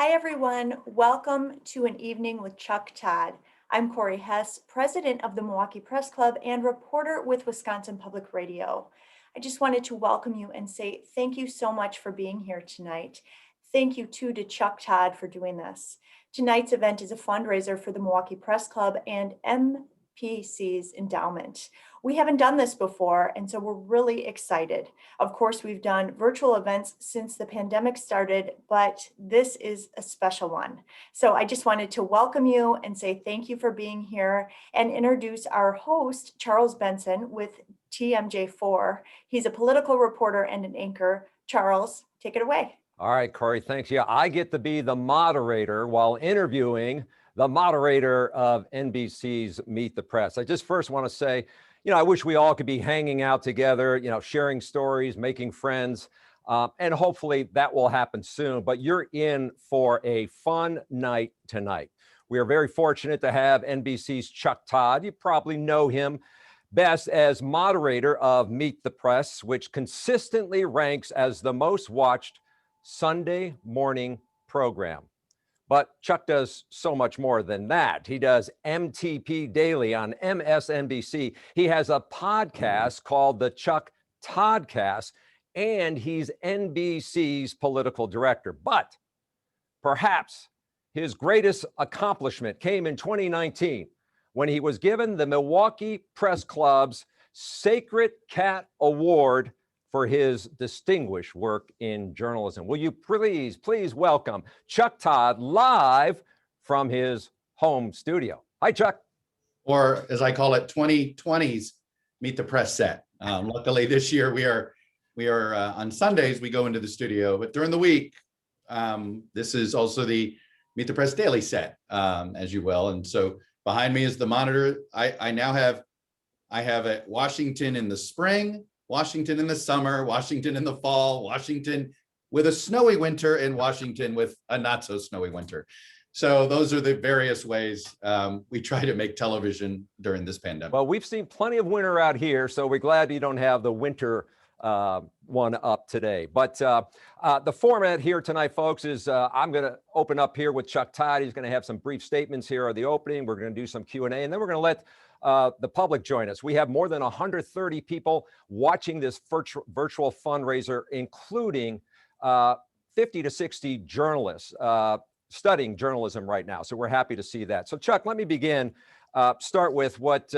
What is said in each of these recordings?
Hi, everyone. Welcome to an evening with Chuck Todd. I'm Corey Hess, president of the Milwaukee Press Club and reporter with Wisconsin Public Radio. I just wanted to welcome you and say thank you so much for being here tonight. Thank you too to Chuck Todd for doing this. Tonight's event is a fundraiser for the Milwaukee Press Club and MPC's endowment. We haven't done this before, and so we're really excited. Of course, we've done virtual events since the pandemic started, but this is a special one. So I just wanted to welcome you and say thank you for being here and introduce our host, Charles Benson with TMJ4. He's a political reporter and an anchor. Charles, take it away. All right, Corey, thanks. Yeah, I get to be the moderator while interviewing the moderator of NBC's Meet the Press. I just first want to say, I wish we all could be hanging out together, sharing stories, making friends, and hopefully that will happen soon. But you're in for a fun night tonight. We are very fortunate to have NBC's Chuck Todd. You probably know him best as moderator of Meet the Press, which consistently ranks as the most watched Sunday morning program. But Chuck does so much more than that. He does MTP Daily on MSNBC. He has a podcast called the Chuck Toddcast, and he's NBC's political director. But perhaps his greatest accomplishment came in 2019 when he was given the Milwaukee Press Club's Sacred Cat Award for his distinguished work in journalism. Will you please welcome Chuck Todd live from his home studio. Hi, Chuck. Or as I call it, 2020's Meet the Press set. Luckily this year we are on Sundays, we go into the studio, but during the week, this is also the Meet the Press Daily set, as you will. And so behind me is the monitor. I have a Washington in the spring, Washington in the summer, Washington in the fall, Washington with a snowy winter, and Washington with a not so snowy winter. So those are the various ways we try to make television during this pandemic. Well, we've seen plenty of winter out here, so we're glad you don't have the winter one up today. But the format here tonight, folks, is I'm going to open up here with Chuck Todd. He's going to have some brief statements here at the opening. We're going to do some Q&A, and then we're going to let the public join us. We have more than 130 people watching this virtual fundraiser, including 50 to 60 journalists studying journalism right now. So we're happy to see that. So Chuck, let me begin, start with what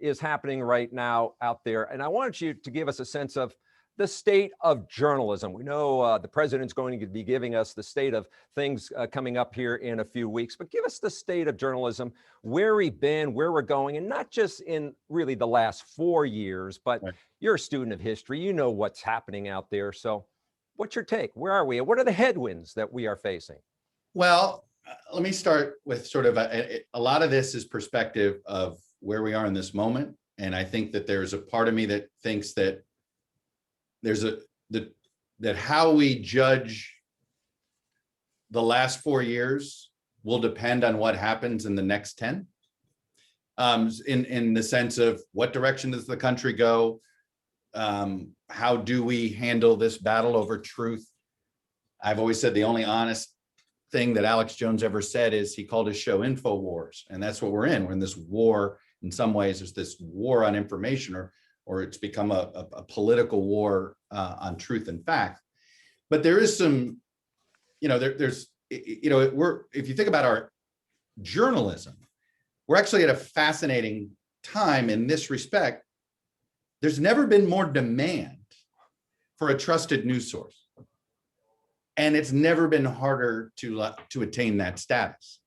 is happening right now out there. And I want you to give us a sense of the state of journalism. We know the president's going to be giving us the state of things coming up here in a few weeks, but give us the state of journalism, where we've been, where we're going, and not just in really the last 4 years, but right. You're a student of history. You know what's happening out there. So what's your take? Where are we? What are the headwinds that we are facing? Well, let me start with sort of a lot of this is perspective of where we are in this moment. And I think that there's a part of me that thinks that that how we judge the last 4 years will depend on what happens in the next 10. In the sense of what direction does the country go? How do we handle this battle over truth? I've always said the only honest thing that Alex Jones ever said is he called his show InfoWars, and that's what we're in. We're in this war. In some ways, there's this war on information, or it's become a political war on truth and fact. But there is some, if you think about our journalism, we're actually at a fascinating time in this respect. There's never been more demand for a trusted news source. And it's never been harder to attain that status.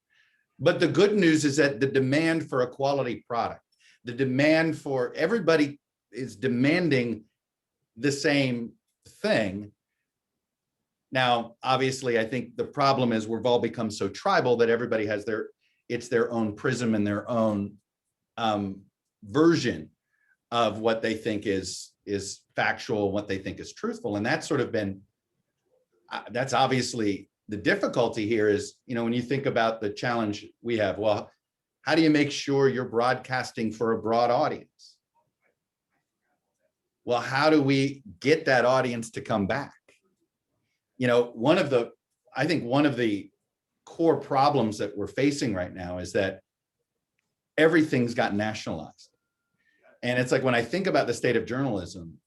But the good news is that the demand for a quality product, the demand for everybody is demanding the same thing. Now, obviously, I think the problem is we've all become so tribal that everybody has their own prism and their own version of what they think is factual, what they think is truthful. And that's sort of been, that's obviously the difficulty here is, when you think about the challenge we have, well, how do you make sure you're broadcasting for a broad audience? Well, how do we get that audience to come back? I think one of the core problems that we're facing right now is that everything's got nationalized. And it's like, when I think about the state of journalism,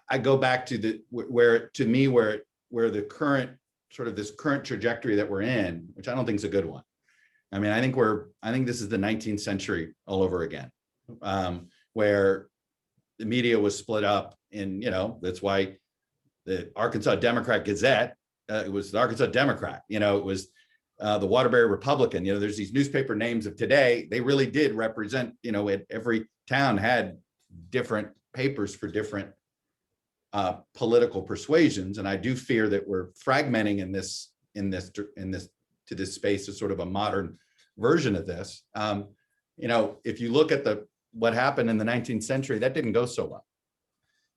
I go back to where the current sort of this current trajectory that we're in, which I don't think is a good one. I mean, I think this is the 19th century all over again, where the media was split up in, that's why the Arkansas Democrat Gazette, it was the Arkansas Democrat, it was the Waterbury Republican. There's these newspaper names of today. They really did represent, every town had different papers for different political persuasions. And I do fear that we're fragmenting in this to this space as sort of a modern version of this. If you look at what happened in the 19th century, that didn't go so well.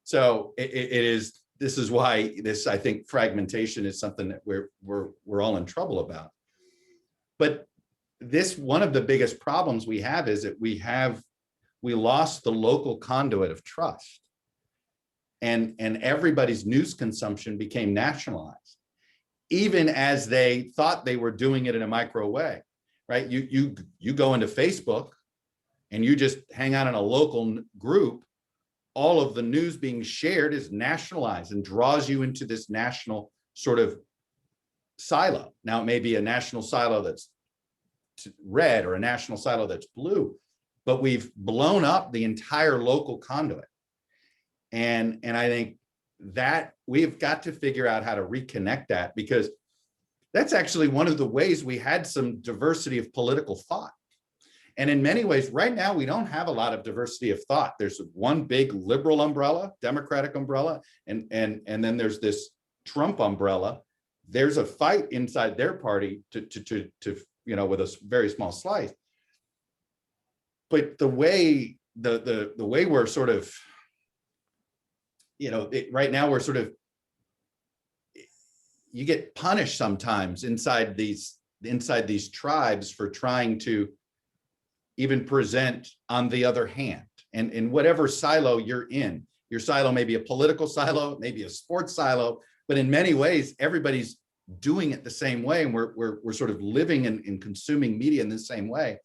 So this is why I think fragmentation is something that we're all in trouble about. But one of the biggest problems we have is that we lost the local conduit of trust, and everybody's news consumption became nationalized, even as they thought they were doing it in a micro way, right? You go into Facebook and you just hang out in a local group, all of the news being shared is nationalized and draws you into this national sort of silo. Now, it may be a national silo that's red or a national silo that's blue, but we've blown up the entire local conduit. And I think that we've got to figure out how to reconnect that, because that's actually one of the ways we had some diversity of political thought. And in many ways, right now, we don't have a lot of diversity of thought. There's one big liberal umbrella, Democratic umbrella, and then there's this Trump umbrella. There's a fight inside their party to with a very small slice. But the way we're sort of, right now we're sort of, you get punished sometimes inside these tribes for trying to even present on the other hand, and in whatever silo you're in. Your silo may be a political silo, maybe a sports silo, but in many ways, everybody's doing it the same way, and we're sort of living and consuming media in the same way.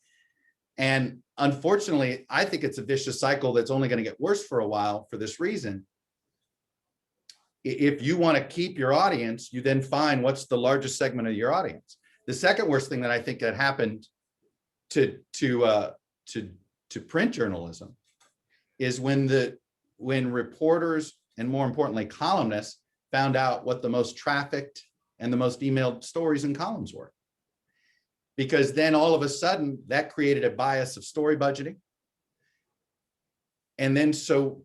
And unfortunately, I think it's a vicious cycle that's only going to get worse for a while for this reason. If you want to keep your audience, you then find what's the largest segment of your audience. The second worst thing that I think that happened to print journalism is when reporters, and more importantly columnists, found out what the most trafficked and the most emailed stories and columns were. Because then all of a sudden that created a bias of story budgeting. And then so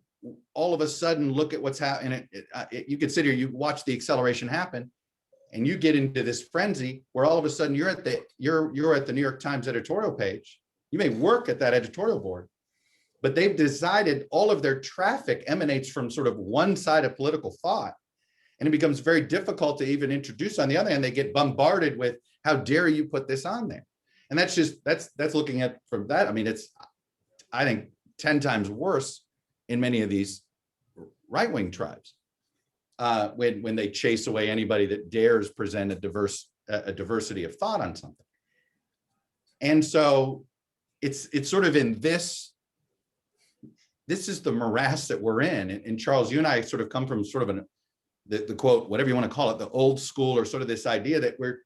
all of a sudden, look at what's happening. You consider, you watch the acceleration happen, and you get into this frenzy where all of a sudden you're at the New York Times editorial page. You may work at that editorial board, but they've decided all of their traffic emanates from sort of one side of political thought. And it becomes very difficult to even introduce. On the other hand, they get bombarded with, how dare you put this on there? And that's looking at from that. I mean, it's, I think, 10 times worse in many of these right-wing tribes when they chase away anybody that dares present a diversity of thought on something. And so it's sort of in this is the morass that we're in. And Charles, you and I sort of come from sort of the quote, whatever you want to call it, the old school, or sort of this idea that we're,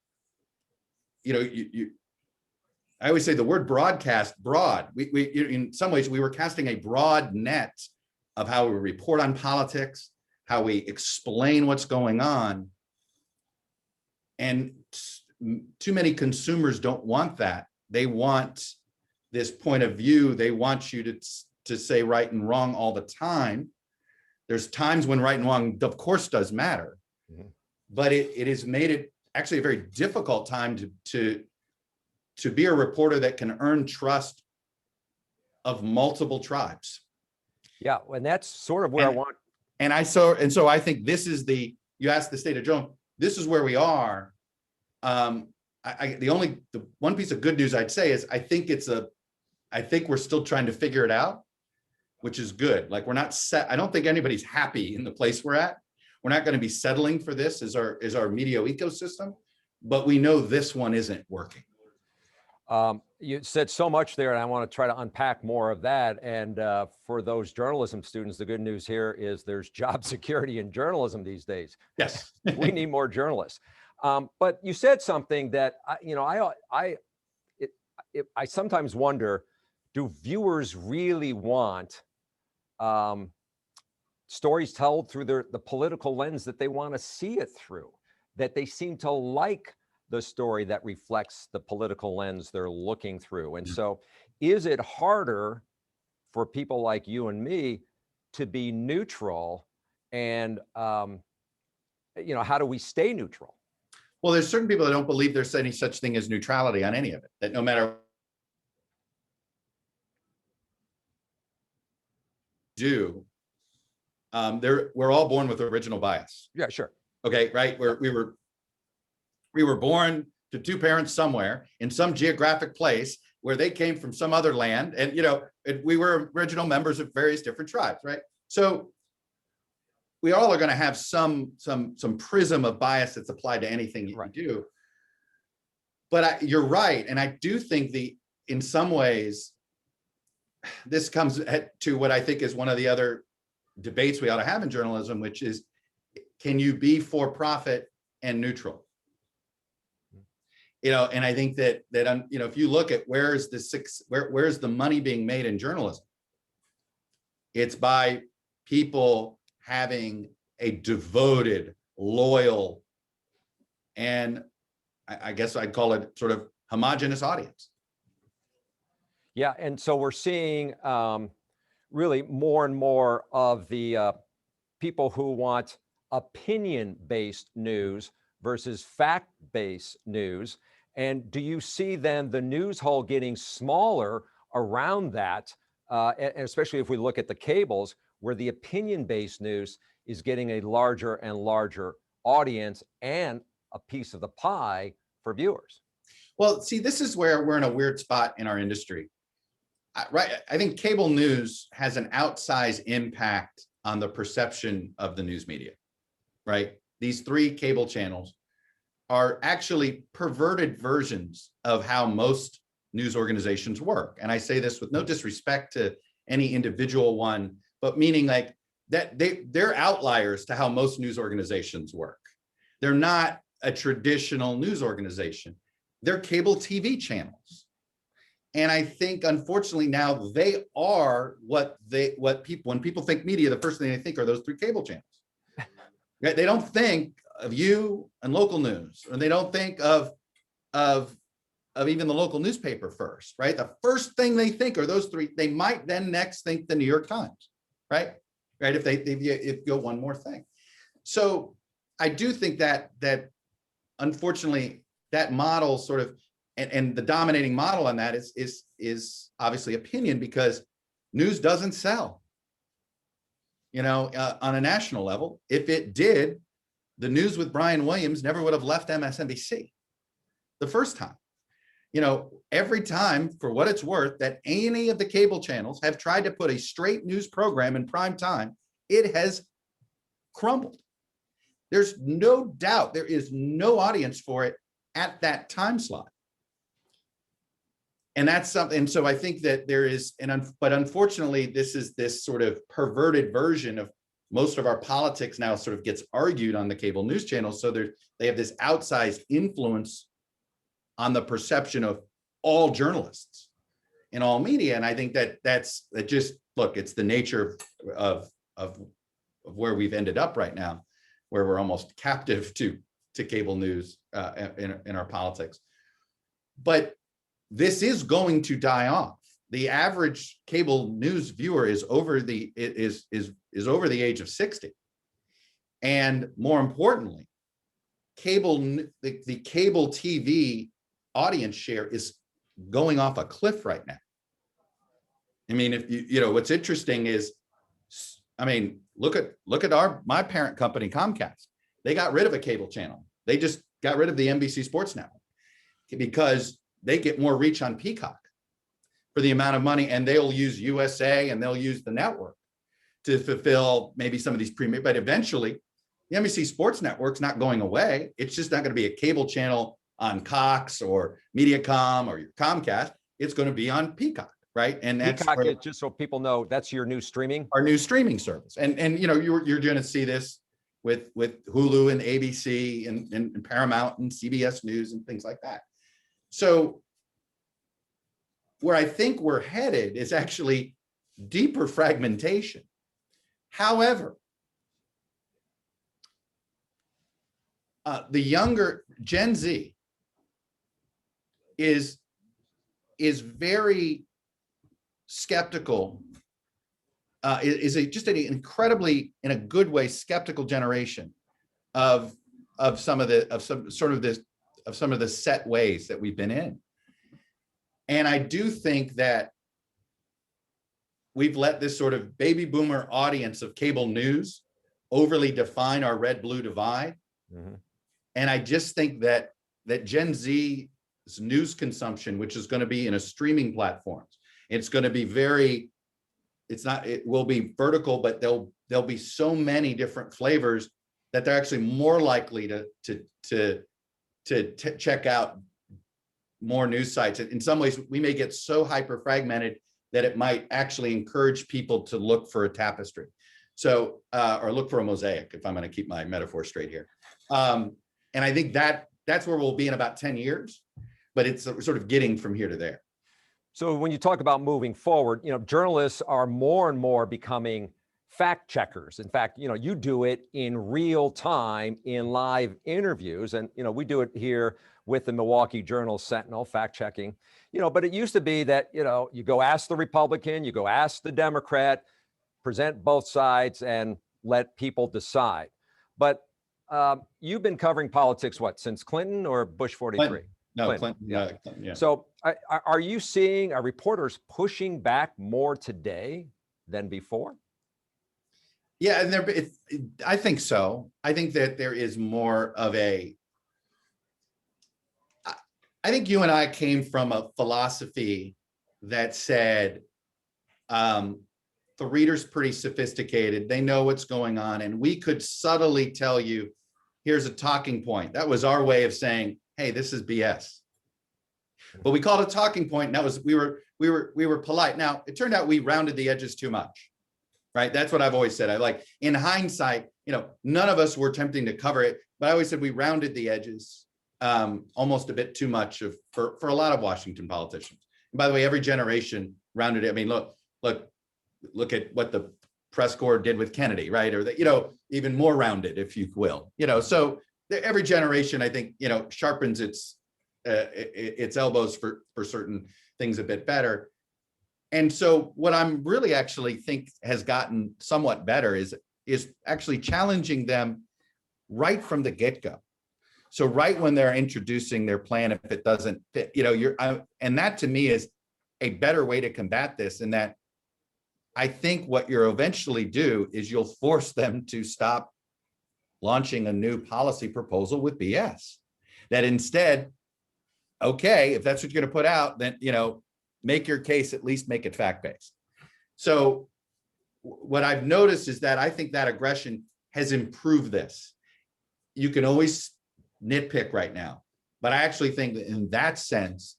I always say the word broadcast, broad. We in some ways, we were casting a broad net of how we report on politics, how we explain what's going on. And too many consumers don't want that. They want this point of view. They want you to say right and wrong all the time. There's times when right and wrong, of course, does matter, but it has made it actually a very difficult time to be a reporter that can earn trust of multiple tribes. Yeah, and that's sort of where I want. And so I think this is you asked the state of Jones, this is where we are. The one piece of good news I'd say is I think we're still trying to figure it out, which is good. Like, we're not set. I don't think anybody's happy in the place we're at. We're not going to be settling for this as our media ecosystem. but we know this one isn't working. You said so much there, and I want to try to unpack more of that. And for those journalism students, the good news here is there's job security in journalism these days. Yes. We need more journalists. But you said something that I sometimes wonder: do viewers really want stories told through the political lens that they want to see it through? That they seem to like the story that reflects the political lens they're looking through. And so is it harder for people like you and me to be neutral? And, how do we stay neutral? Well, there's certain people that don't believe there's any such thing as neutrality on any of it, that no matter do, we're all born with original bias. Yeah, sure. Okay, right? We were born to two parents somewhere in some geographic place where they came from some other land, and we were original members of various different tribes, right? So we all are going to have some prism of bias that's applied to anything you do. But you're right, and I do think in some ways this comes to what I think is one of the other debates we ought to have in journalism, which is, can you be for profit and neutral? And I think that if you look at where's the money being made in journalism, it's by people having a devoted, loyal, and I guess I'd call it sort of homogenous audience. Yeah, and so we're seeing really more and more of the people who want opinion-based news versus fact-based news. And do you see then the news hole getting smaller around that, and especially if we look at the cables, where the opinion-based news is getting a larger and larger audience and a piece of the pie for viewers? Well, see, this is where we're in a weird spot in our industry. Right. I think cable news has an outsized impact on the perception of the news media, right? These three cable channels are actually perverted versions of how most news organizations work. And I say this with no disrespect to any individual one, but meaning like that they're outliers to how most news organizations work. They're not a traditional news organization. They're cable TV channels. And I think, unfortunately, now they are when people think media, the first thing they think are those three cable channels. Right? They don't think of you and local news, or they don't think of even the local newspaper first, right? The first thing they think are those three. They might then next think the New York Times, right? Right? If they go one more thing. So I do think that unfortunately that model sort of, and the dominating model on that is obviously opinion, because news doesn't sell, on a national level. If it did, the news with Brian Williams never would have left MSNBC the first time. Every time, for what it's worth, that any of the cable channels have tried to put a straight news program in prime time, it has crumbled. There's no doubt there is no audience for it at that time slot. And that's something. And so I think that there is, but unfortunately, this is this sort of perverted version of most of our politics now sort of gets argued on the cable news channels. So they have this outsized influence on the perception of all journalists in all media. And I think that's look, it's the nature of where we've ended up right now, where we're almost captive to cable news in our politics. But this is going to die off. The average cable news viewer is over the age of 60. And more importantly, the cable TV audience share is going off a cliff right now. I mean, if what's interesting is, look at my parent company, Comcast. They got rid of a cable channel. They just got rid of the NBC Sports Network because they get more reach on Peacock for the amount of money, and they'll use USA and they'll use the network to fulfill maybe some of these premium, but eventually The NBC Sports Network's not going away. It's just not going to be a cable channel on Cox or Mediacom or your Comcast. It's going to be on Peacock, right? And that's Peacock, just so people know, that's your new streaming. Our new streaming service. And you know, you're going to see this with Hulu and ABC and Paramount and CBS News and things like that. So where I think we're headed is actually deeper fragmentation. However, the younger Gen Z is very skeptical, just an incredibly, in a good way, skeptical generation of some of the set ways that we've been in. And I do think that we've let this sort of baby boomer audience of cable news overly define our red-blue divide. Mm-hmm. And I just think that Gen Z's news consumption, which is going to be in a streaming platforms, it's going to be it will be vertical, but there'll be so many different flavors that they're actually more likely to check out more news sites. In some ways, we may get so hyper fragmented that it might actually encourage people to look for a tapestry. So, or look for a mosaic, if I'm going to keep my metaphor straight here. And I think that's where we'll be in about 10 years, but it's sort of getting from here to there. So when you talk about moving forward, you know, journalists are more and more becoming fact checkers. In fact, you know, you do it in real time in live interviews. And, you know, we do it here with the Milwaukee Journal Sentinel, fact checking, you know, but it used to be that, you know, you go ask the Republican, you go ask the Democrat, present both sides and let people decide. But you've been covering politics, what, since Clinton or Bush 43? Clinton. No, Clinton. Yeah. Clinton, yeah. So are you seeing reporters pushing back more today than before? Yeah, and I think so. I think that there is more of I think you and I came from a philosophy that said the reader's pretty sophisticated. They know what's going on, and we could subtly tell you, here's a talking point. That was our way of saying, hey, this is BS. But we called it a talking point, and that was we were polite. Now, it turned out we rounded the edges too much, right? That's what I've always said. In hindsight, you know, none of us were attempting to cover it, but I always said we rounded the edges almost a bit too much for a lot of Washington politicians. And by the way, every generation rounded it. I mean, look at what the press corps did with Kennedy, right? Or that, you know, even more rounded, if you will, you know. So every generation, I think, you know, sharpens its elbows for certain things a bit better. And so what I'm really actually think has gotten somewhat better is actually challenging them right from the get-go. So right when they're introducing their plan, if it doesn't fit, you know, and that to me is a better way to combat this, in that I think what you'll eventually do is you'll force them to stop launching a new policy proposal with BS. That instead, okay, if that's what you're going to put out, then, you know, make your case, at least make it fact-based. So what I've noticed is that I think that aggression has improved this. You can always nitpick right now, but I actually think that in that sense,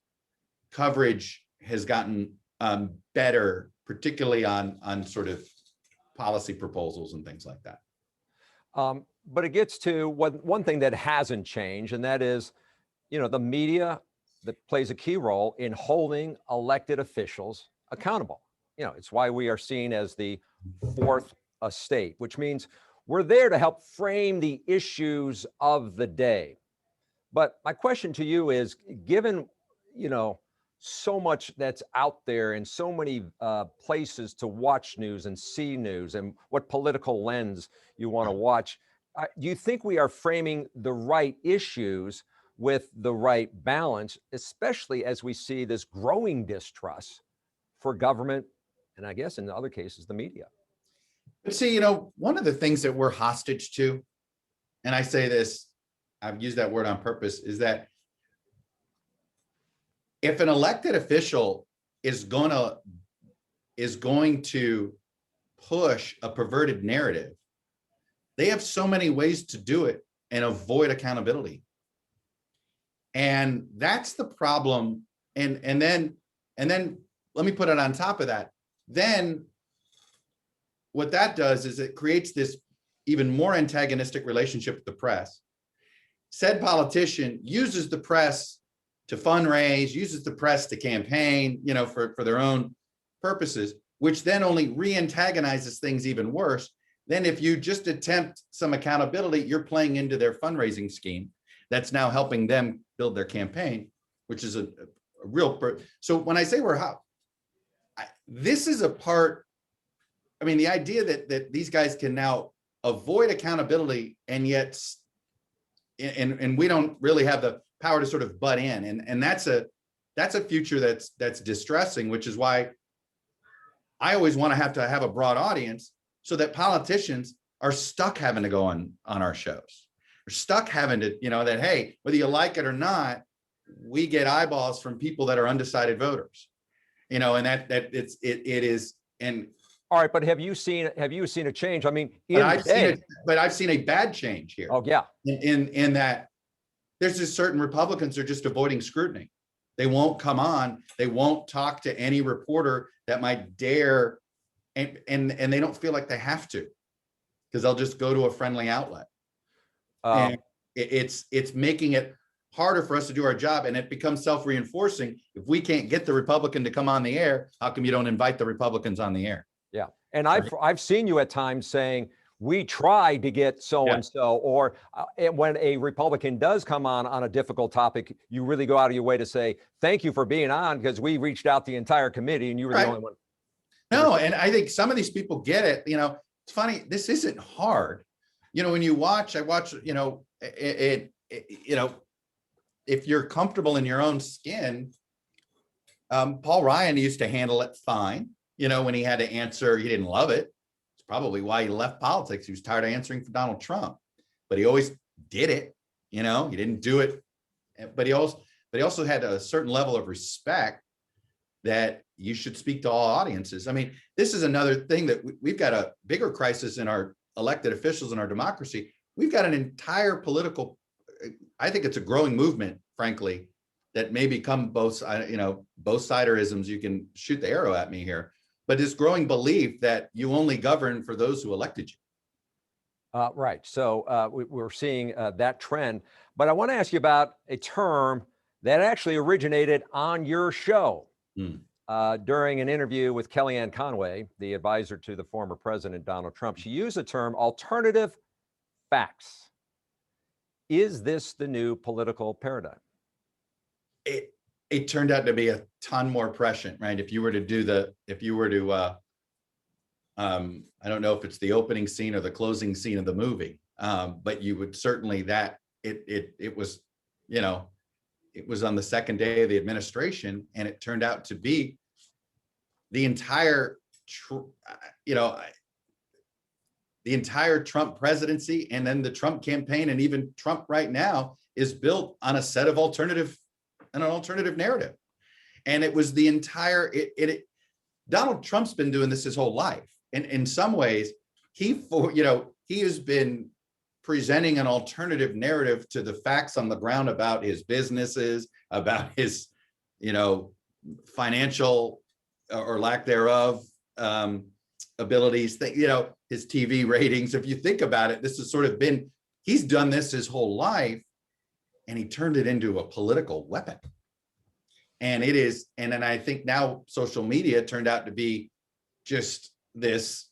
coverage has gotten better, particularly on sort of policy proposals and things like that. But it gets to one thing that hasn't changed, and that is, you know, the media that plays a key role in holding elected officials accountable. You know, it's why we are seen as the fourth estate, which means we're there to help frame the issues of the day. But my question to you is, given, you know, so much that's out there and so many places to watch news and see news and what political lens you want to watch, do you think we are framing the right issues with the right balance, especially as we see this growing distrust for government and, I guess in other cases, the media? But see, you know, one of the things that we're hostage to, and I say this, I've used that word on purpose, is that if an elected official is going to push a perverted narrative, They have so many ways to do it and avoid accountability. And that's the problem. And then let me put it on top of that. Then what that does is it creates this even more antagonistic relationship with the press. Said politician uses the press to fundraise, uses the press to campaign, for their own purposes, which then only re-antagonizes things even worse. Then if you just attempt some accountability, you're playing into their fundraising scheme that's now helping them build their campaign, which is a real. So when I say this is a part, I mean, the idea that these guys can now avoid accountability and yet, and we don't really have the power to sort of butt in. And that's a future that's distressing, which is why I always want to have a broad audience, so that politicians are stuck having to go on our shows. They're stuck having to, that, hey, whether you like it or not, we get eyeballs from people that are undecided voters, and that it is. And all right, but have you seen a change? I mean, I've seen a bad change here. Oh yeah. In that there's just certain Republicans are just avoiding scrutiny. They won't come on. They won't talk to any reporter that might dare, and they don't feel like they have to, because they'll just go to a friendly outlet. And it's making it harder for us to do our job, and it becomes self-reinforcing. If we can't get the Republican to come on the air, how come you don't invite the Republicans on the air? Yeah, and I've seen you at times saying, we tried to get so-and-so, or when a Republican does come on a difficult topic, you really go out of your way to say, thank you for being on, because we reached out the entire committee and you were the only one. No, and I think some of these people get it. It's funny, this isn't hard. When I watch, if you're comfortable in your own skin, Paul Ryan used to handle it fine. When he had to answer, he didn't love it. It's probably why he left politics. He was tired of answering for Donald Trump, but he always did it. He didn't do it, but he also had a certain level of respect that you should speak to all audiences. I mean, this is another thing that we've got a bigger crisis in our elected officials in our democracy. We've got an entire political, I think it's a growing movement, frankly, that may become both siderisms. You can shoot the arrow at me here, but this growing belief that you only govern for those who elected you. Right. So we're seeing that trend. But I want to ask you about a term that actually originated on your show during an interview with Kellyanne Conway, the advisor to the former president, Donald Trump. She used the term alternative facts. Is this the new political paradigm? It turned out to be a ton more prescient, right? If you were to I don't know if it's the opening scene or the closing scene of the movie, but you would certainly it was, it was on the second day of the administration, and it turned out to be the entire Trump presidency, and then the Trump campaign, and even Trump right now is built on a set of alternative narrative. And it was the entire, Donald Trump's been doing this his whole life. And in some ways, he has been presenting an alternative narrative to the facts on the ground about his businesses, about his, financial or lack thereof abilities, his TV ratings. If you think about it, this has sort of been, he's done this his whole life, and he turned it into a political weapon. And it is, and then I think now social media turned out to be just this,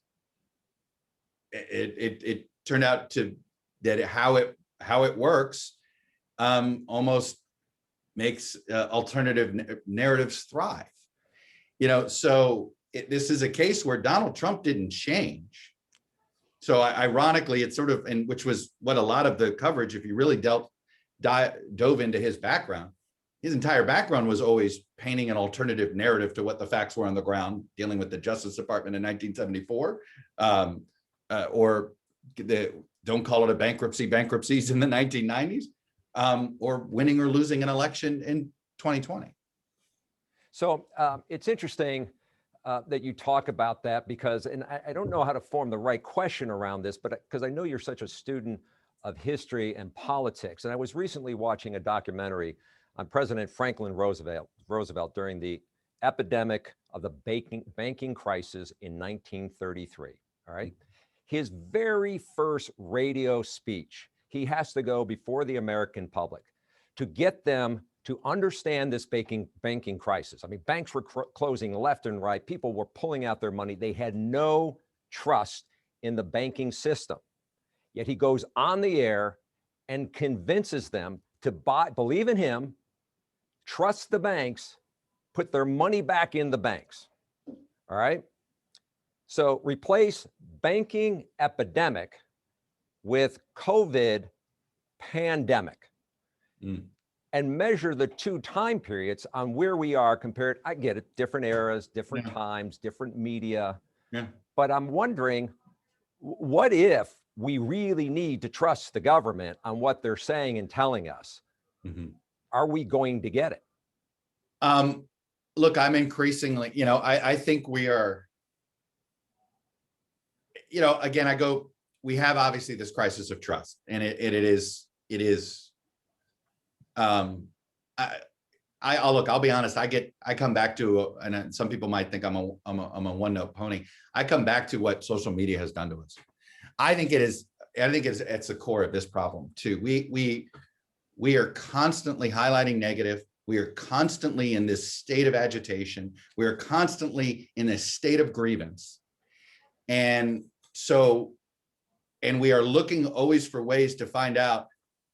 it turned out to that how it works almost makes alternative narratives thrive. So this is a case where Donald Trump didn't change. So ironically, it's sort of, and which was what a lot of the coverage, if you really dove into his background, his entire background was always painting an alternative narrative to what the facts were on the ground, dealing with the Justice Department in 1974, or don't call it a bankruptcies in the 1990s, or winning or losing an election in 2020. So it's interesting. that you talk about that, because, and I don't know how to form the right question around this, but because I know you're such a student of history and politics. And I was recently watching a documentary on President Franklin Roosevelt during the epidemic of the banking crisis in 1933. All right. His very first radio speech, he has to go before the American public to get them to understand this banking crisis. I mean, banks were closing left and right. People were pulling out their money. They had no trust in the banking system. Yet he goes on the air and convinces them to believe in him, trust the banks, put their money back in the banks. All right. So replace banking epidemic with COVID pandemic. And measure the two time periods on where we are compared. I get it, different eras, different times, different media. But I'm wondering, what if we really need to trust the government on what they're saying and telling us? Are we going to get it? Look, I'm increasingly, I think we are, again, we have obviously this crisis of trust, and it is, I'll be honest. I come back to, and some people might think I'm a one-note pony. I come back to what social media has done to us. I think it's at the core of this problem too. We are constantly highlighting negative. We are constantly in this state of agitation. We are constantly in a state of grievance. And we are looking always for ways to find out.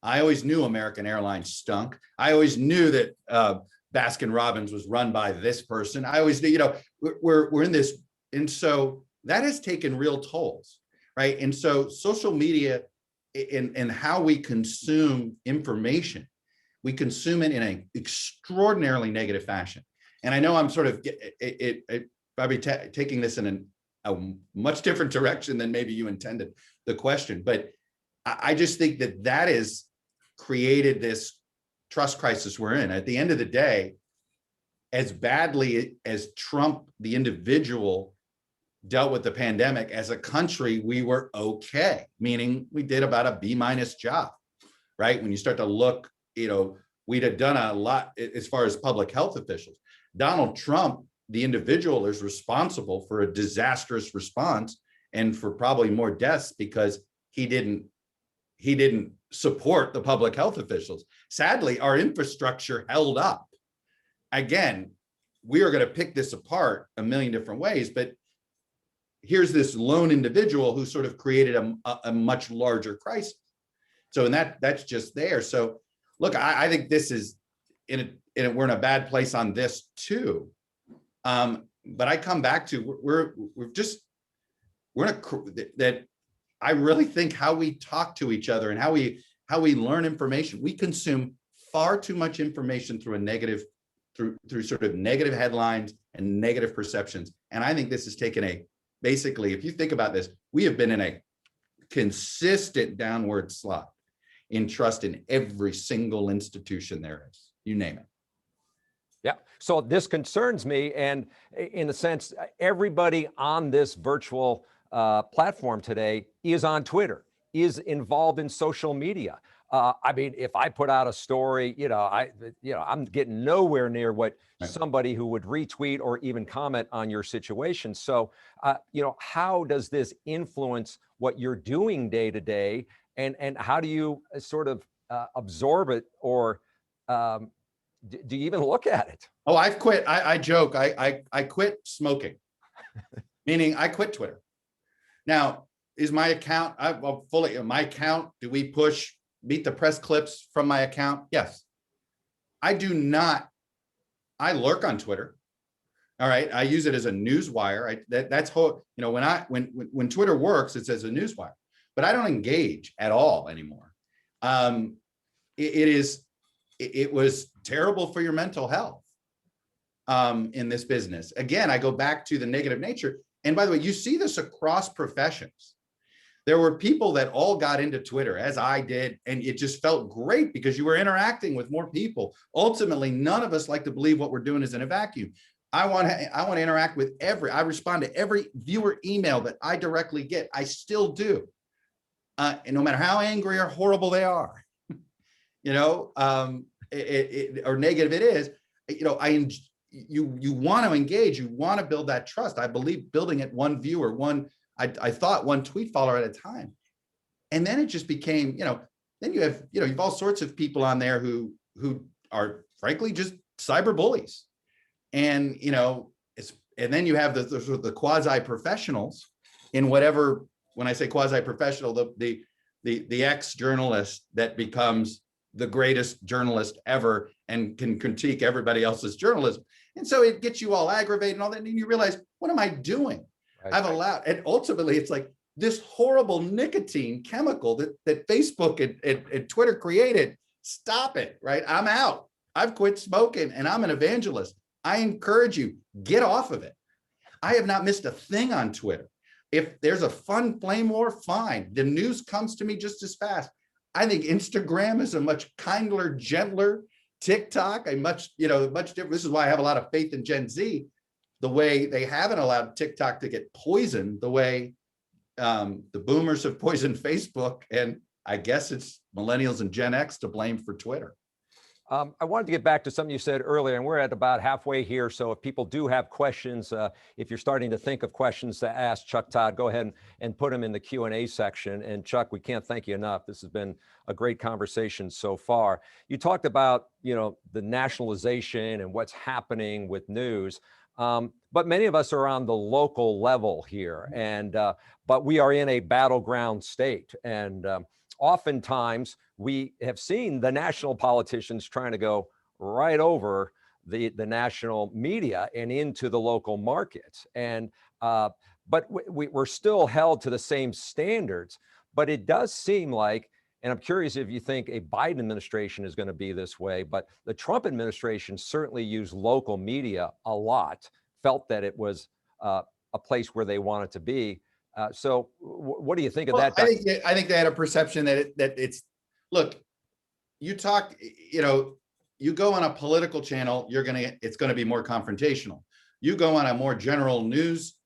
I always knew American Airlines stunk. I always knew that Baskin Robbins was run by this person. I always knew, we're in this. And so that has taken real tolls, right? And so social media and how we consume information, we consume it in an extraordinarily negative fashion. And I know I'm sort of probably taking this in a much different direction than maybe you intended the question, but I just think that is created this trust crisis we're in. At the end of the day, as badly as Trump, the individual, dealt with the pandemic, as a country, we were okay, meaning we did about a B- job, right? When you start to look, we'd have done a lot as far as public health officials. Donald Trump, the individual, is responsible for a disastrous response and for probably more deaths because he didn't support the public health officials. Sadly, our infrastructure held up. Again, we are going to pick this apart a million different ways, but here's this lone individual who sort of created a much larger crisis. So, and that's just there. So look, I think this is we're in a bad place on this too. But I come back to, that I really think how we talk to each other and how we learn information, we consume far too much information through sort of negative headlines and negative perceptions. And I think this has taken basically, if you think about this, we have been in a consistent downward slide in trust in every single institution there is, you name it. Yeah, so this concerns me. And in the sense, everybody on this virtual platform today is on Twitter, is involved in social media. I mean, if I put out a story, I'm getting nowhere near what somebody who would retweet or even comment on your situation. So, how does this influence what you're doing day to day, and how do you sort of absorb it, or do you even look at it? Oh, I've quit. I joke. I quit smoking, meaning I quit Twitter. Now, is my account, my account, do we push Meet the Press clips from my account? Yes. I do not, I lurk on Twitter. All right. I use it as a news wire. That's how, when Twitter works, it's as a news wire, but I don't engage at all anymore. It was terrible for your mental health in this business. Again, I go back to the negative nature. And by the way, you see this across professions. There were people that all got into Twitter, as I did, and it just felt great because you were interacting with more people. Ultimately, none of us like to believe what we're doing is in a vacuum. I want to interact with I respond to every viewer email that I directly get. I still do. And no matter how angry or horrible they are, or negative it is, you want to engage, you want to build that trust. I believe building it one viewer, I thought one tweet follower at a time. And then it just became, then you have all sorts of people on there who are frankly just cyber bullies. And, and then you have the quasi professionals in whatever, when I say quasi professional, the ex-journalist that becomes the greatest journalist ever and can critique everybody else's journalism. And so it gets you all aggravated and all that. And you realize, what am I doing? Right. I've allowed, and ultimately it's like this horrible nicotine chemical that Facebook and Twitter created. Stop it, right? I'm out. I've quit smoking and I'm an evangelist. I encourage you, get off of it. I have not missed a thing on Twitter. If there's a fun flame war, fine. The news comes to me just as fast. I think Instagram is a much kinder, gentler. TikTok, much different. This is why I have a lot of faith in Gen Z, the way they haven't allowed TikTok to get poisoned, the way the boomers have poisoned Facebook. And I guess it's millennials and Gen X to blame for Twitter. I wanted to get back to something you said earlier, and we're at about halfway here. So if people do have questions, if you're starting to think of questions to ask Chuck Todd, go ahead and put them in the Q&A section. And Chuck, we can't thank you enough. This has been a great conversation so far. You talked about, the nationalization and what's happening with news. But many of us are on the local level here, and but we are in a battleground state. And oftentimes we have seen the national politicians trying to go right over the national media and into the local markets. And but we're still held to the same standards. But it does seem like, and I'm curious if you think a Biden administration is going to be this way, but the Trump administration certainly used local media a lot, felt that it was a place where they wanted to be. So what do you think of that? I think they had a perception that it's, look, you talk, you go on a political channel, it's going to be more confrontational. You go on a more general news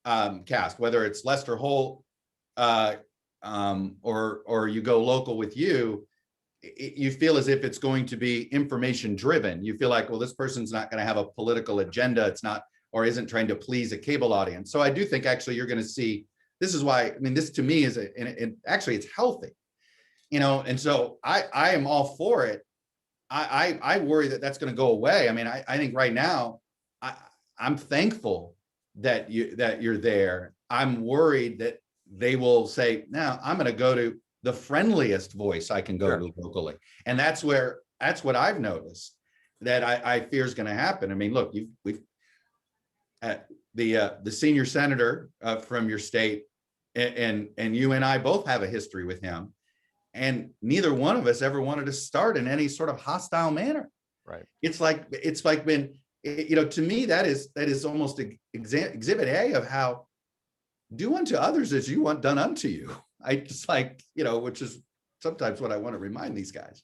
cast, whether it's Lester Holt or you go local with you feel as if it's going to be information driven. You feel like, well, this person's not going to have a political agenda. It's not, or isn't trying to please a cable audience. So I do think actually you're going to see, this is why, this to me is, actually it's healthy, and so I am all for it. I worry that that's going to go away. I think right now, I'm thankful that you're there. I'm worried that they will say, now I'm going to go to the friendliest voice I can go to locally. And that's what I've noticed that I fear is going to happen. Look, we've the senior senator from your state, and you and I both have a history with him, and neither one of us ever wanted to start in any sort of hostile manner. Right. It's like when, to me, that is almost exhibit A of how do unto others as you want done unto you. I just which is sometimes what I want to remind these guys.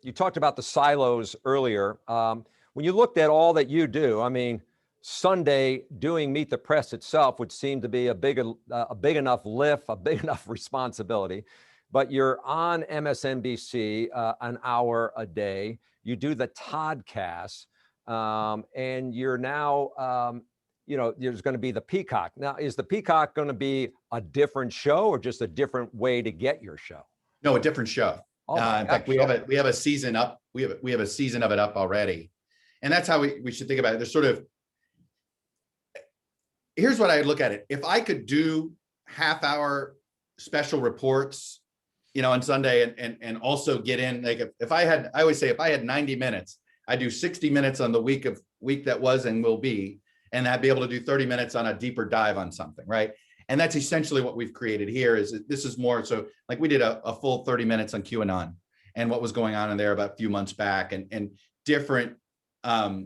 You talked about the silos earlier. When you looked at all that you do, Sunday doing Meet the Press itself would seem to be a big enough lift, a big enough responsibility. But you're on MSNBC an hour a day. You do the Toddcast, and you're now, there's going to be the Peacock. Now, is the Peacock going to be a different show or just a different way to get your show? No, a different show. In fact, we have a season up. We have a season of it up already, and that's how we should think about it. There's sort of, here's what I look at it. If I could do half-hour special reports, on Sunday and also get in, like I always say, if I had 90 minutes, I do 60 minutes on the week that was and will be, and I'd be able to do 30 minutes on a deeper dive on something, right? And that's essentially what we've created here. This is more so, like we did a full 30 minutes on QAnon and what was going on in there about a few months back, and different. I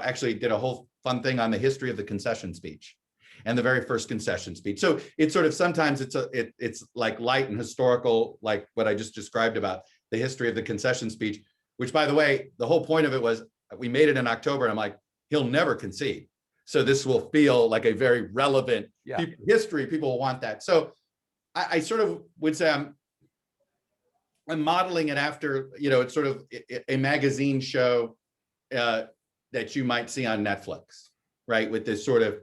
actually did a whole fun thing on the history of the concession speech and the very first concession speech. So it's sort of, sometimes it's like light and historical, like what I just described about the history of the concession speech, which, by the way, the whole point of it was we made it in October, and I'm like, he'll never concede. So this will feel like a very relevant history. People will want that. So I sort of would say I'm modeling it after, it's sort of a magazine show that you might see on Netflix, right? With this sort of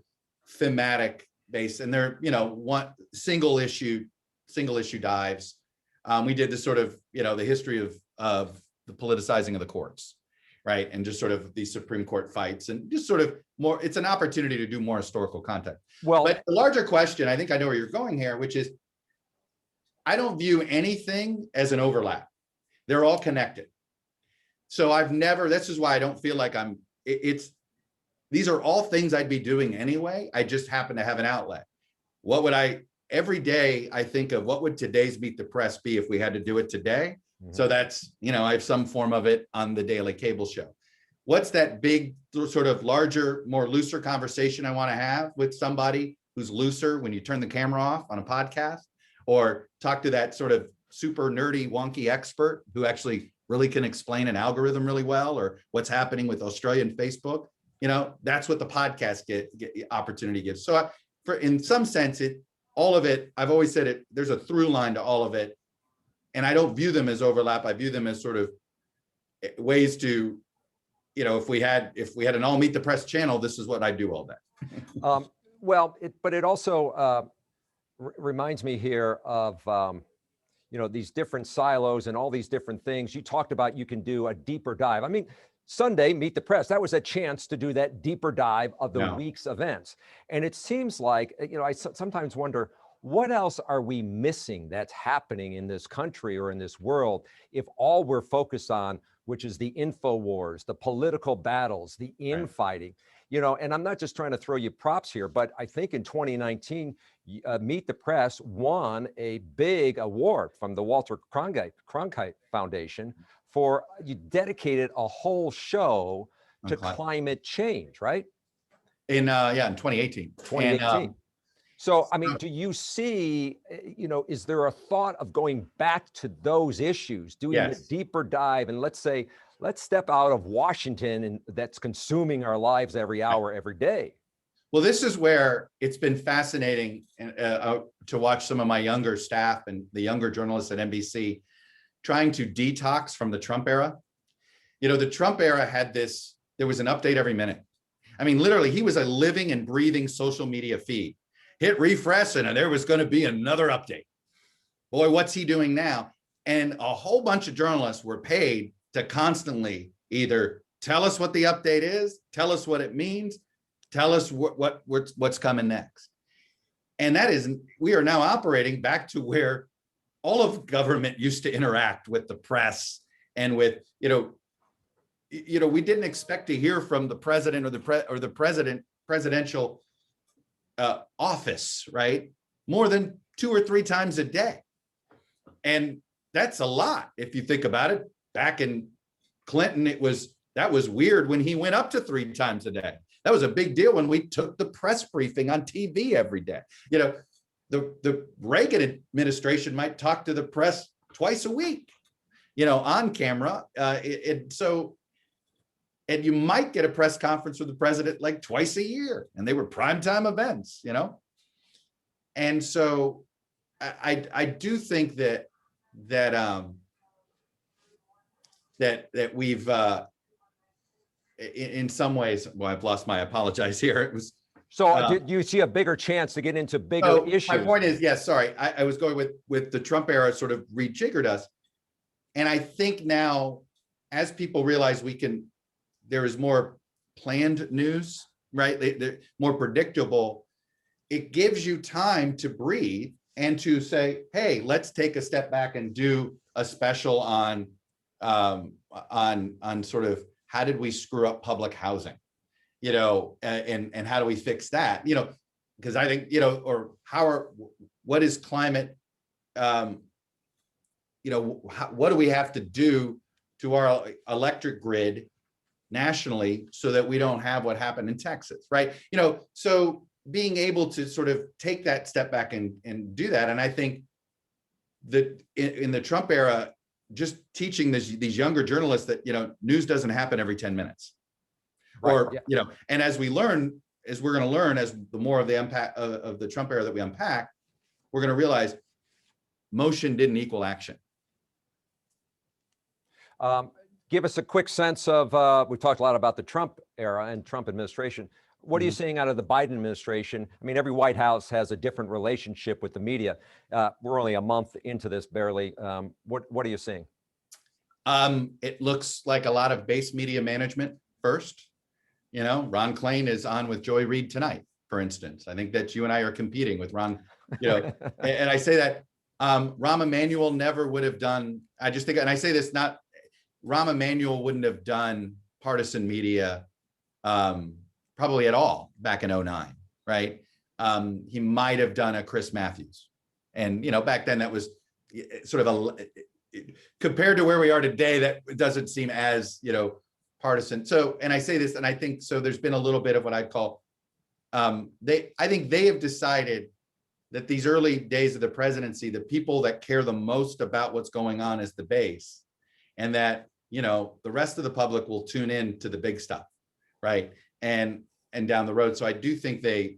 thematic base, and they're, one single issue dives. We did this sort of, the history of the politicizing of the courts, right? And just sort of these Supreme Court fights, and just sort of more, it's an opportunity to do more historical content. Well, but the larger question, I think I know where you're going here, which is, I don't view anything as an overlap. They're all connected. So this is why I don't feel like these are all things I'd be doing anyway. I just happen to have an outlet. Every day I think of what would today's Meet the Press be if we had to do it today? Mm-hmm. So that's, I have some form of it on the daily cable show. What's that big sort of larger, more looser conversation I want to have with somebody who's looser when you turn the camera off on a podcast, or talk to that sort of super nerdy, wonky expert who actually really can explain an algorithm really well, or what's happening with Australian Facebook? That's what the podcast get opportunity gives. So in some sense, all of it, I've always said it, there's a through line to all of it. And I don't view them as overlap. I view them as sort of ways to, if we had an all Meet the Press channel, this is what I do all day. But it also reminds me here of, these different silos and all these different things. You talked about, you can do a deeper dive. I mean, Sunday, Meet the Press, that was a chance to do that deeper dive of the week's events. And it seems like, I sometimes wonder, what else are we missing that's happening in this country or in this world if all we're focused on, which is the info wars, the political battles, the infighting, and I'm not just trying to throw you props here, but I think in 2019, Meet the Press won a big award from the Walter Cronkite Foundation for, you dedicated a whole show to climate change, right? In 2018. 2018. So, I mean, do you see, is there a thought of going back to those issues, doing a deeper dive, and let's step out of Washington, and that's consuming our lives every hour, every day? Well, this is where it's been fascinating to watch some of my younger staff and the younger journalists at NBC trying to detox from the Trump era. The Trump era had there was an update every minute. I mean, literally, he was a living and breathing social media feed. Hit refresh, and there was going to be another update. Boy, what's he doing now? And a whole bunch of journalists were paid to constantly either tell us what the update is, tell us what it means, tell us what's coming next. And we are now operating back to where all of government used to interact with the press and with, we didn't expect to hear from the president or the presidential office, right? More than 2 or 3 times a day. And that's a lot if you think about it. Back in Clinton, that was weird when he went up to 3 times a day. That was a big deal when we took the press briefing on TV every day. The Reagan administration might talk to the press twice a week, on camera. And you might get a press conference with the president like twice a year, and they were primetime events, And so I do think that we've in some ways, well, I've lost I apologize here. It was do you see a bigger chance to get into bigger issues? My point is, yes, sorry, I was going with the Trump era sort of rejiggered us. And I think now, as people realize there is more planned news, right? They're more predictable. It gives you time to breathe and to say, hey, let's take a step back and do a special on sort of how did we screw up public housing, and how do we fix that, because I think, what is climate, what do we have to do to our electric grid nationally so that we don't have what happened in Texas, right? So being able to sort of take that step back and do that. And I think that in the Trump era, just teaching these younger journalists that, news doesn't happen every 10 minutes. Right, Or, yeah. And as we're going to learn, as the more of the impact of the Trump era that we unpack, we're going to realize motion didn't equal action. Give us a quick sense of, we've talked a lot about the Trump era and Trump administration. What are you seeing out of the Biden administration? I mean, every White House has a different relationship with the media. We're only a month into this, barely. What are you seeing? It looks like a lot of base media management first. Ron Klain is on with Joy Reid tonight, for instance. I think that you and I are competing with Ron, and I say that Rahm Emanuel never would have done, I just think, and I say this, not Rahm Emanuel wouldn't have done partisan media probably at all back in 2009, right? He might have done a Chris Matthews. And, back then that was sort of compared to where we are today, that doesn't seem as, partisan. So, and I say this, and I think, so there's been a little bit of what I'd call, I think they have decided that these early days of the presidency, the people that care the most about what's going on is the base, and that, the rest of the public will tune in to the big stuff, right? And down the road. So I do think they,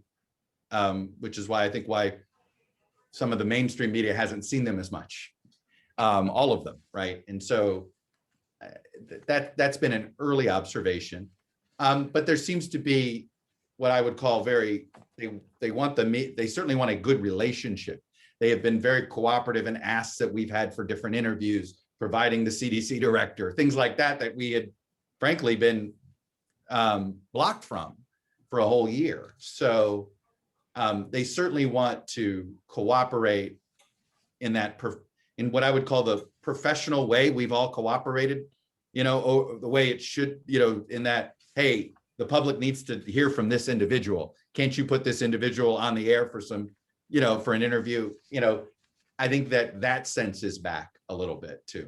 which is why I think why some of the mainstream media hasn't seen them as much, all of them, right? And so that's been an early observation, but there seems to be what I would call they certainly want a good relationship. They have been very cooperative in asks that we've had for different interviews, providing the CDC director, things like that we had frankly been blocked from for a whole year. So they certainly want to cooperate in in what I would call the professional way we've all cooperated, the way it should, in that, hey, the public needs to hear from this individual. Can't you put this individual on the air for some, for an interview? I think that sense is back a little bit too.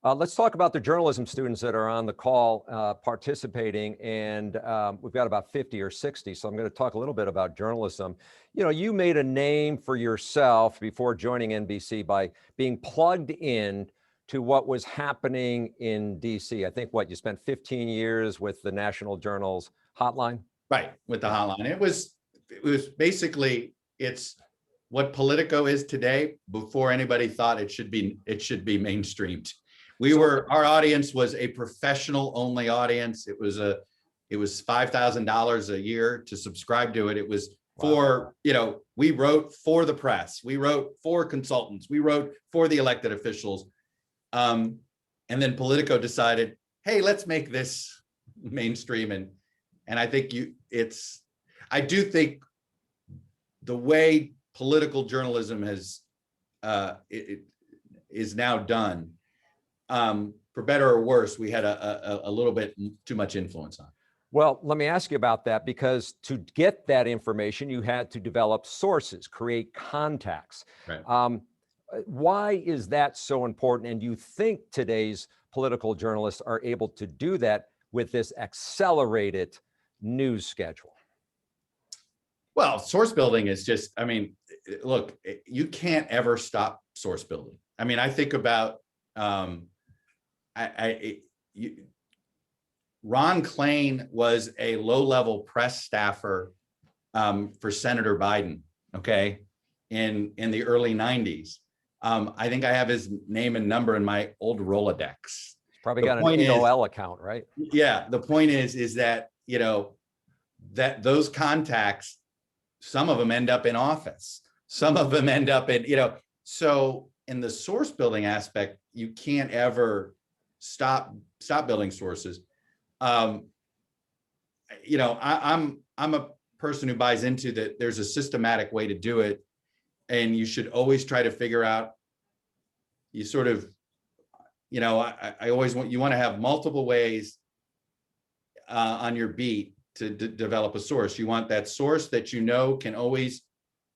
Let's talk about the journalism students that are on the call participating, and we've got about 50 or 60. So I'm going to talk a little bit about journalism. You made a name for yourself before joining NBC by being plugged in to what was happening in DC. I think you spent 15 years with the National Journal's hotline. Right, with the hotline. It was basically, it's what Politico is today before anybody thought it should be mainstreamed. Our audience was a professional only audience. It was $5,000 a year to subscribe to it. It was for, we wrote for the press. We wrote for consultants. We wrote for the elected officials. And then Politico decided, hey, let's make this mainstream. And I think I do think the way political journalism is now done, for better or worse, we had a little bit too much influence on. Well, let me ask you about that, because to get that information, you had to develop sources, create contacts. Right. Why is that so important? And do you think today's political journalists are able to do that with this accelerated news schedule? Well, source building is just, look, you can't ever stop source building. I think about, Ron Klain was a low-level press staffer for Senator Biden, okay, in the early 90s. I think I have his name and number in my old Rolodex. He's probably got an AOL account, right? Yeah, the point is that, that those contacts, some of them end up in office, some of them end up in, so in the source building aspect, you can't ever stop building sources. I'm a person who buys into that there's a systematic way to do it, and you should always try to figure out, I always want to have multiple ways on your beat to develop a source. You want that source that can always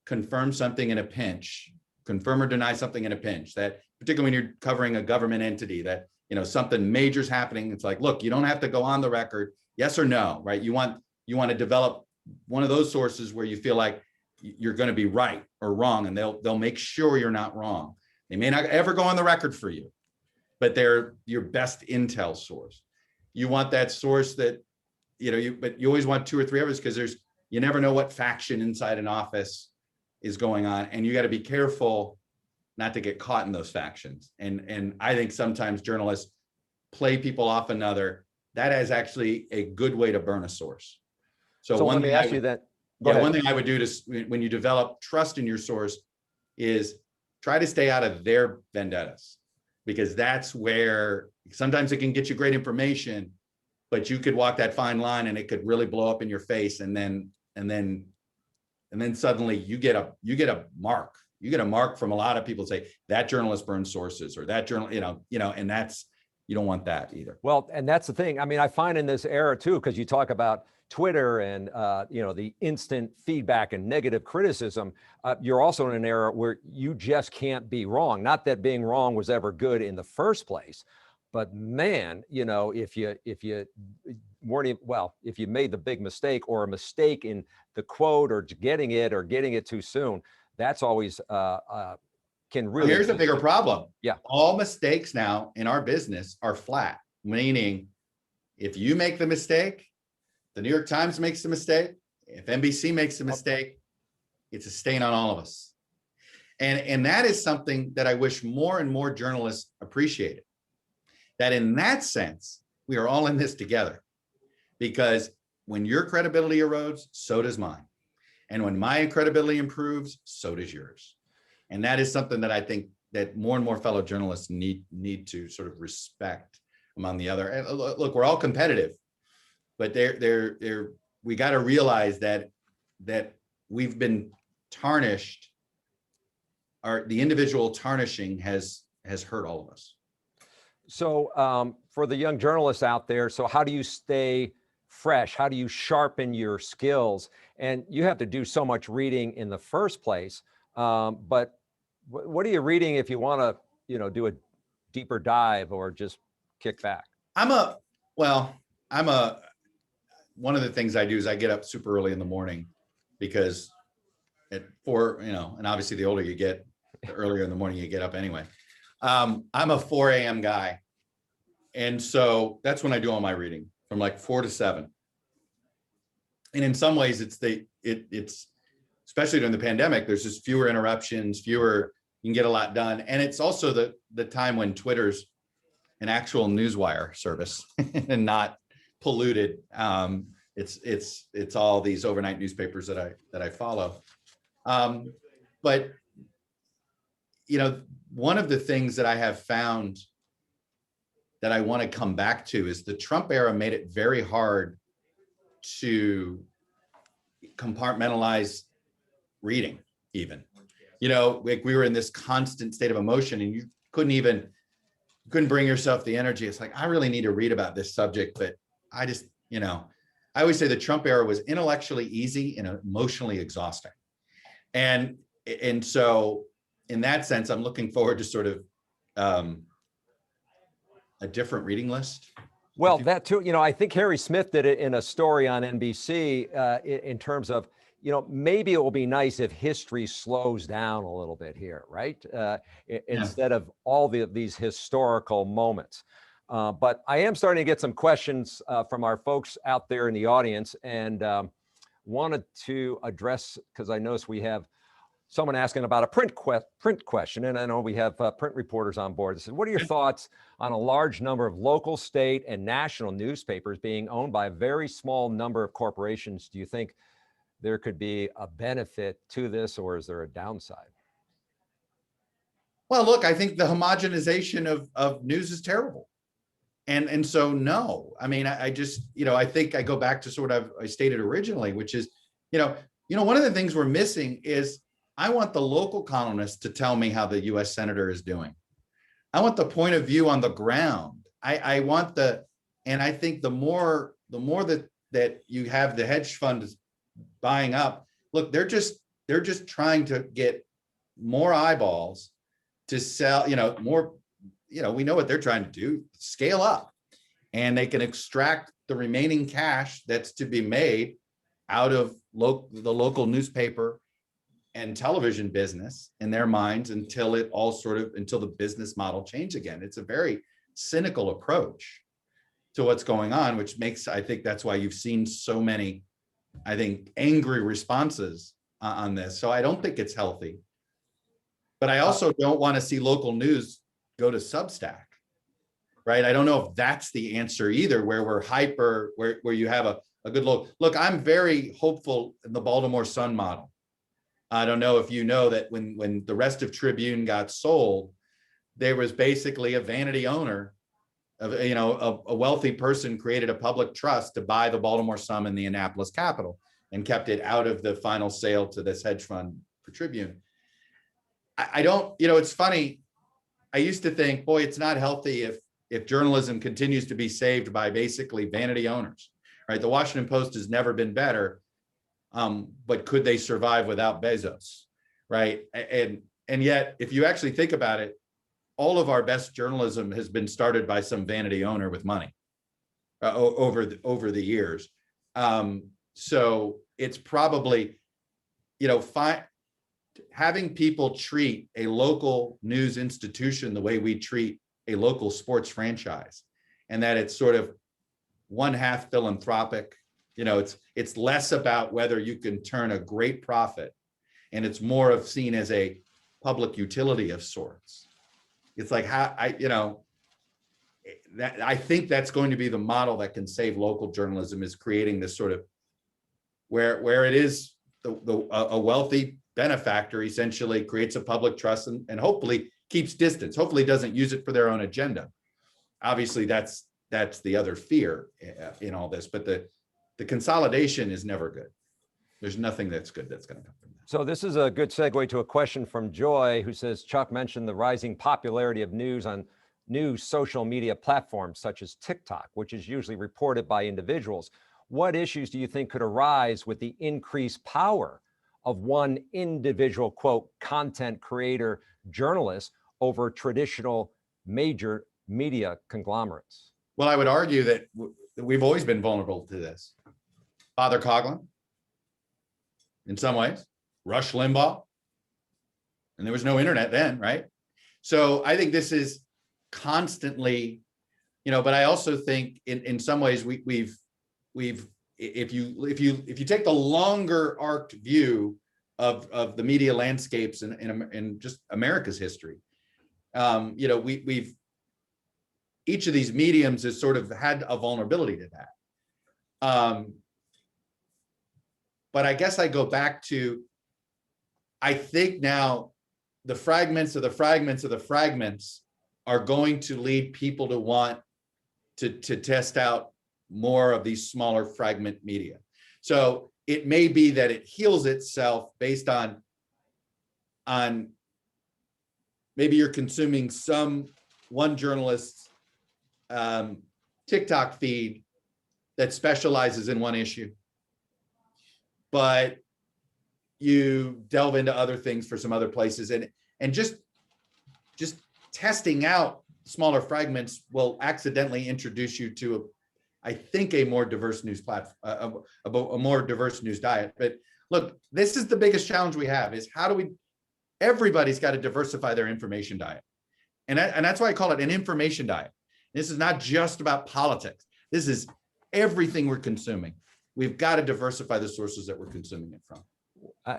confirm something in a pinch, confirm or deny something in a pinch, that particularly when you're covering a government entity, that something major's happening. It's like, look, you don't have to go on the record, yes or no, right? You want to develop one of those sources where you feel like you're going to be right or wrong, and they'll make sure you're not wrong. They may not ever go on the record for you, but they're your best intel source. You want that source that, but you always want two or three others, because you never know what faction inside an office is going on. And you got to be careful not to get caught in those factions. And I think sometimes journalists play people off another. That is actually a good way to burn a source. So let me ask you that. One thing I would do when you develop trust in your source is try to stay out of their vendettas, because that's where sometimes it can get you great information, but you could walk that fine line and it could really blow up in your face. And then suddenly you get a mark. You get a mark from a lot of people say that journalist burned sources, or that journal, and that's, you don't want that either. Well, and that's the thing. I mean, I find in this era too, because you talk about Twitter and the instant feedback and negative criticism, you're also in an era where you just can't be wrong. Not that being wrong was ever good in the first place, but man, if you weren't, well, if you made the big mistake or a mistake in the quote or getting it too soon, that's always can really. Here's a bigger problem. Yeah. All mistakes now in our business are flat, meaning if you make the mistake, the New York Times makes the mistake, if NBC makes the mistake, it's a stain on all of us. And that is something that I wish more and more journalists appreciated. That in that sense, we are all in this together, because when your credibility erodes, so does mine. And when my credibility improves, so does yours. And that is something that I think that more and more fellow journalists need to sort of respect among the other. And look, we're all competitive, but we got to realize that we've been tarnished. The individual tarnishing has hurt all of us. So for the young journalists out there, so how do you stay fresh? How do you sharpen your skills? And you have to do so much reading in the first place. But what are you reading if you want to, do a deeper dive or just kick back? One of the things I do is I get up super early in the morning, because at 4, and obviously the older you get, the earlier in the morning you get up anyway. I'm a 4 a.m. guy. And so that's when I do all my reading, from like 4 to 7. And in some ways it's especially during the pandemic, there's just fewer interruptions, you can get a lot done. And it's also the time when Twitter's an actual newswire service and not polluted. It's all these overnight newspapers that I follow. But one of the things that I have found that I want to come back to is the Trump era made it very hard to compartmentalize reading, even. Like we were in this constant state of emotion, and you couldn't bring yourself the energy. It's like, I really need to read about this subject, but I just, I always say the Trump era was intellectually easy and emotionally exhausting. And so in that sense, I'm looking forward to sort of a different reading list. Well, that too, I think Harry Smith did it in a story on NBC in terms of, maybe it will be nice if history slows down a little bit here, right? Instead of all these historical moments. But I am starting to get some questions from our folks out there in the audience, and wanted to address, because I noticed we have someone asking about a print question, and I know we have print reporters on board. This is, what are your thoughts on a large number of local, state, and national newspapers being owned by a very small number of corporations? Do you think there could be a benefit to this, or is there a downside? Well, look, I think the homogenization of news is terrible. And so, no, I mean, I just, I think I go back to sort of, I stated originally, which is, one of the things we're missing is I want the local columnist to tell me how the US senator is doing. I want the point of view on the ground. I want and I think the more that you have the hedge funds buying up, look, they're just trying to get more eyeballs to sell, more, we know what they're trying to do, scale up, and they can extract the remaining cash that's to be made out of the local newspaper and television business in their minds until the business model change again. It's a very cynical approach to what's going on, which makes, I think that's why you've seen so many, I think, angry responses on this. So I don't think it's healthy. But I also don't want to see local news go to Substack, right? I don't know if that's the answer either, where we're hyper, where you have a good look. I'm very hopeful in the Baltimore Sun model. I don't know if you know that when the rest of Tribune got sold, there was basically a vanity owner of, a wealthy person created a public trust to buy the Baltimore Sun and the Annapolis Capital and kept it out of the final sale to this hedge fund for Tribune. I don't, it's funny. I used to think, boy, it's not healthy if journalism continues to be saved by basically vanity owners, right? The Washington Post has never been better. But could they survive without Bezos, right? And yet, if you actually think about it, all of our best journalism has been started by some vanity owner with money over the years. So it's probably, having people treat a local news institution the way we treat a local sports franchise, and that it's sort of one half philanthropic. It's less about whether you can turn a great profit, and it's more of seen as a public utility of sorts. It's like I think that's going to be the model that can save local journalism, is creating this sort of where it is a wealthy benefactor essentially creates a public trust and hopefully keeps distance, hopefully doesn't use it for their own agenda. Obviously, that's the other fear in all this, but the consolidation is never good. There's nothing that's good that's going to come from that. So this is a good segue to a question from Joy, who says, Chuck mentioned the rising popularity of news on new social media platforms such as TikTok, which is usually reported by individuals. What issues do you think could arise with the increased power of one individual, quote, content creator journalist over traditional major media conglomerates? Well, I would argue that we've always been vulnerable to this. Father Coughlin, in some ways, Rush Limbaugh, and there was no internet then, right? So I think this is constantly, but I also think in some ways we've if you take the longer arced view of the media landscapes in just America's history, we've each of these mediums has sort of had a vulnerability to that. But I guess I go back to, I think now the fragments of the fragments of the fragments are going to lead people to want to test out more of these smaller fragment media. So it may be that it heals itself based on maybe you're consuming one journalist's TikTok feed that specializes in one issue, but you delve into other things for some other places, and just testing out smaller fragments will accidentally introduce you to I think a more diverse news platform, a more diverse news diet. But look, this is the biggest challenge we have, is how do everybody's got to diversify their information diet. And that's why I call it an information diet. This is not just about politics. This is everything we're consuming. We've got to diversify the sources that we're consuming it from.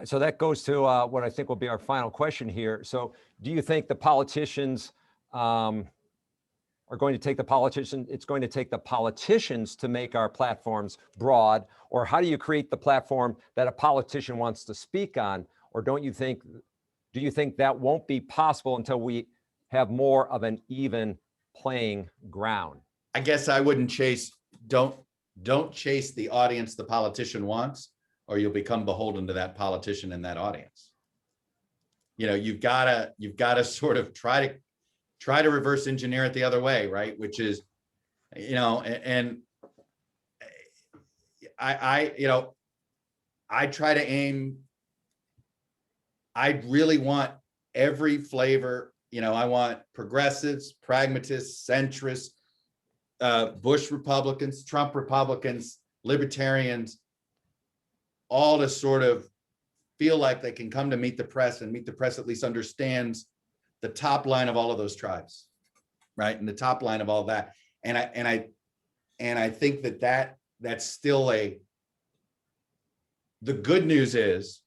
So that goes to what I think will be our final question here. So do you think the politicians are going to take it's going to take the politicians to make our platforms broad? Or how do you create the platform that a politician wants to speak on? Or do you think that won't be possible until we have more of an even playing ground? I guess I wouldn't don't chase the audience the politician wants, or you'll become beholden to that politician and that audience. You've got to sort of try to reverse engineer it the other way, right? Which is, and I try to aim. I really want every flavor. I want progressives, pragmatists, centrists, Bush Republicans, Trump Republicans, libertarians, all to sort of feel like they can come to Meet the Press, and Meet the Press at least understands the top line of all of those tribes, right? And the top line of all that. And I think that's still the good news is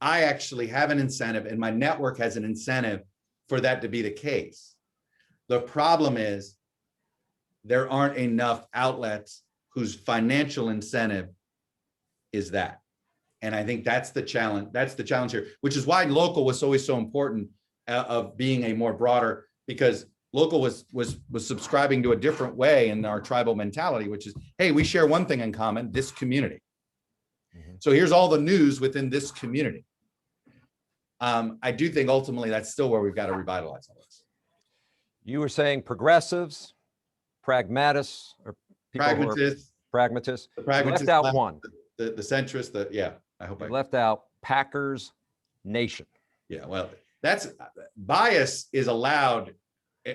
I actually have an incentive, and my network has an incentive for that to be the case. The problem is there aren't enough outlets whose financial incentive is that. And I think that's the challenge. That's the challenge here, which is why local was always so important of being a more broader, because local was subscribing to a different way in our tribal mentality, which is, hey, we share one thing in common, this community. So here's all the news within this community. I do think ultimately that's still where we've got to revitalize all this. You were saying progressives, pragmatists, or people Pragmatists. Pragmatists. The pragmatists left out one. The centrists, yeah, I hope I left out Packers Nation. Yeah, well, that's bias is allowed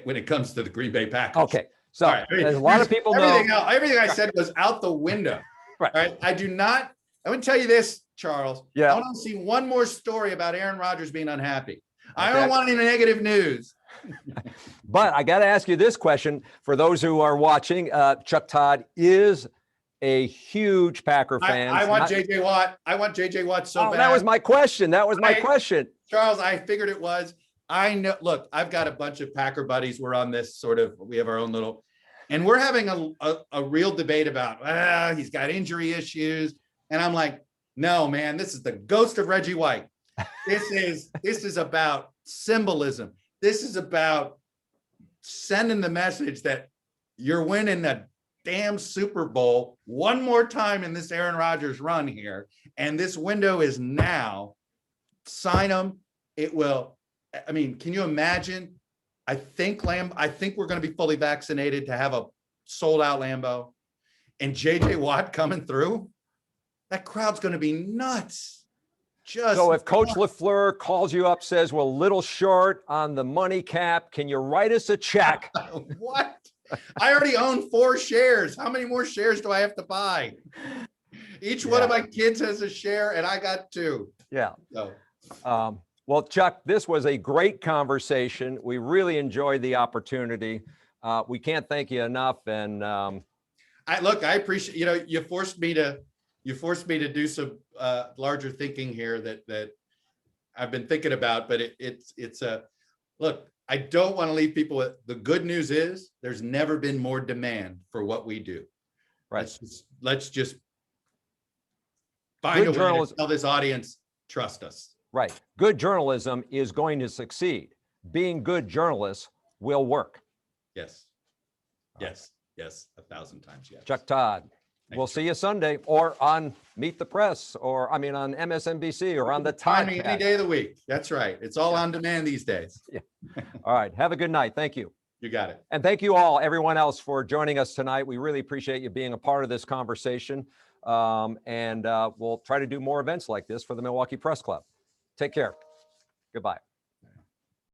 when it comes to the Green Bay Packers. Okay, so right. a lot of people know everything I said was out the window. Right. All right. I would tell you this, Charles. Yeah. I want to see one more story about Aaron Rodgers being unhappy. I don't want any negative news. But I got to ask you this question for those who are watching. Chuck Todd is a huge Packer fan. I want JJ Watt. I want JJ Watt so bad. That was my question. That was my question. Charles, I figured it was. I know. Look, I've got a bunch of Packer buddies. We're on this we have our own little, and we're having a real debate about, he's got injury issues. And I'm like, no, man, this is the ghost of Reggie White. This is about symbolism. This is about sending the message that you're winning the damn Super Bowl one more time in this Aaron Rodgers run here. And this window is now. Sign him. It will. I mean, can you imagine? I think we're going to be fully vaccinated to have a sold out Lambeau, and JJ Watt coming through. That crowd's going to be nuts. So if Coach LaFleur calls you up, says, we're a little short on the money cap, can you write us a check? What? I already own 4 shares. How many more shares do I have to buy? Each one of my kids has a share, and I got 2. Yeah. So. Well, Chuck, this was a great conversation. We really enjoyed the opportunity. We can't thank you enough. And I appreciate, you forced me to do some larger thinking here that I've been thinking about, but it's look, I don't want to leave people with, the good news is there's never been more demand for what we do. Right. Let's just find a way to tell this audience, trust us. Right. Good journalism is going to succeed. Being good journalists will work. Yes. Yes. Yes. 1,000 times yes. Chuck Todd. We'll see you Sunday, or on Meet the Press, or on MSNBC, or on the Todd. Find me any day of the week. That's right. It's all on demand these days. Yeah. All right. Have a good night. Thank you. You got it. And thank you all, everyone else, for joining us tonight. We really appreciate you being a part of this conversation. And we'll try to do more events like this for the Milwaukee Press Club. Take care. Goodbye.